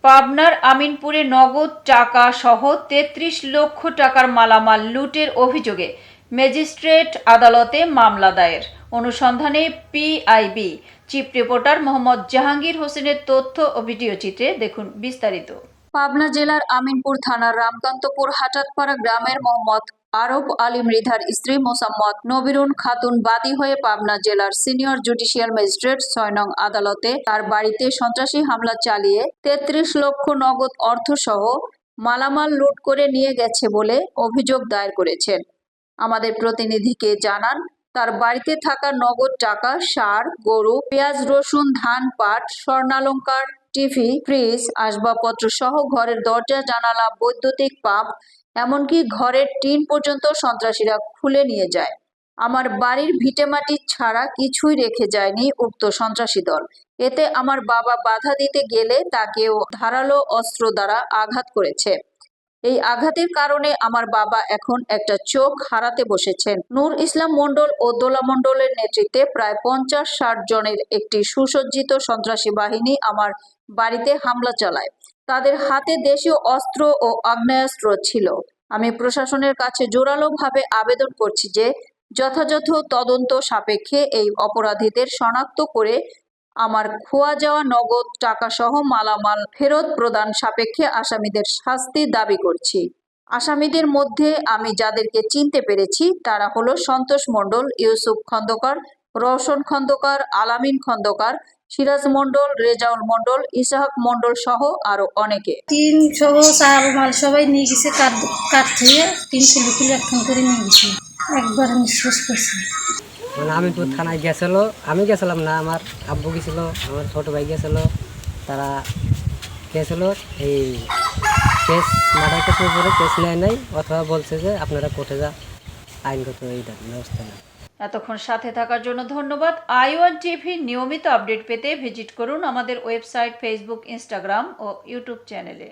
পাবনার আমিনপুরে নগদ টাকা সহ ৩৩ লক্ষ টাকার মালামাল লুটের অভিযোগে ম্যাজিস্ট্রেট আদালতে মামলা দায়ের। অনুসন্ধানে PIB chief reporter Mohammad Jahangir হোসেনের তথ্য ও ভিডিও চিত্রে দেখুন বিস্তারিত। পাবনা জেলার আমিনপুর থানার রামকান্তপুর হাটাতপাড়া গ্রামের মোহাম্মদ আরব আলী মৃধার স্ত্রী মোসাম্মদ নবিরুন খাতুন বাদী হয়ে পাবনা জেলার সিনিয়র জুডিশিয়াল ম্যাজিস্ট্রেট ৬ নং আদালতে তার বাড়িতে সন্ত্রাসী হামলা চালিয়ে ৩৩ লক্ষ নগদ অর্থসহ মালামাল লুট করে নিয়ে গেছে বলে অভিযোগ দায়ের করেছেন। আমাদের প্রতিনিধিকে জানান, তার বাড়িতে থাকা নগদ টাকা, সার, গরু, পেঁয়াজ, রসুন, ধান, পাট, স্বর্ণালংকার, টিভি, ফ্রিজ, আসবাবপত্র সহ ঘরের দরজা, জানালা, বৈদ্যুতিক পাম্প, এমনকি ঘরের টিন পর্যন্ত সন্ত্রাসীরা খুলে নিয়ে যায়। আমার বাড়ির ভিটেমাটি ছাড়া কিছুই রেখে যায়নি উক্ত সন্ত্রাসী দল। এতে আমার বাবা বাধা দিতে গেলে তাকেও ধারালো অস্ত্র দ্বারা আঘাত করেছে। এই আঘাতের কারণে আমার বাবা এখন একটা চোখ হারাতে বসেছেন। নূর ইসলাম মণ্ডল ও দোলা মণ্ডলের নেতৃত্বে প্রায় ৫০-৬০ জনের একটি সুসজ্জিত সন্ত্রাসী বাহিনী আমার বাড়িতে হামলা চালায়। তাদের হাতে দেশীয় অস্ত্র ও আগ্নেয়াস্ত্র ছিল। আমি প্রশাসনের কাছে জোরালোভাবে আবেদন করছি যে যথাযথ তদন্ত সাপেক্ষে এই অপরাধীদের শনাক্ত করে আমার খোয়া যাওয়া নগদ টাকাসহ মালামাল ফেরত প্রদান সাপেক্ষে আসামিদের শাস্তি দাবি করছি। আসামিদের মধ্যে আমি যাদেরকে চিনতে পেরেছি তারা হলো সন্তোষ মণ্ডল, ইউসুফ খন্দকার, রওশন খন্দকার, আলামিন খন্দকার, সিরাজ মণ্ডল, রেজাউল মণ্ডল, ইসাহাক মণ্ডল সহ আরো অনেকে। টিন সহ চাল মাল সবাই নিয়ে গেছে, কাঠ থেকে টিন খুলে একখান করে নিয়ে গেছে। একবার নিঃশ্বাস করছি। আমিনপুর থানায় গেছিল, আমি গেছিলাম না, আমার আব্বু গেছিল, আমার ছোট ভাই গেছিল। তারা গেছিল এই কেস মার্ডার কেসের উপরে কেস নেয় নাই, অথবা বলছে যে আপনারা কোর্টে যা আইনগত এই ব্যবস্থা নেন। এতক্ষণ সাথে থাকার জন্য ধন্যবাদ। i1 টিভি নিয়মিত আপডেট পেতে ভিজিট করুন আমাদের ওয়েবসাইট, ফেসবুক, ইনস্টাগ্রাম ও ইউটিউব চ্যানেলে।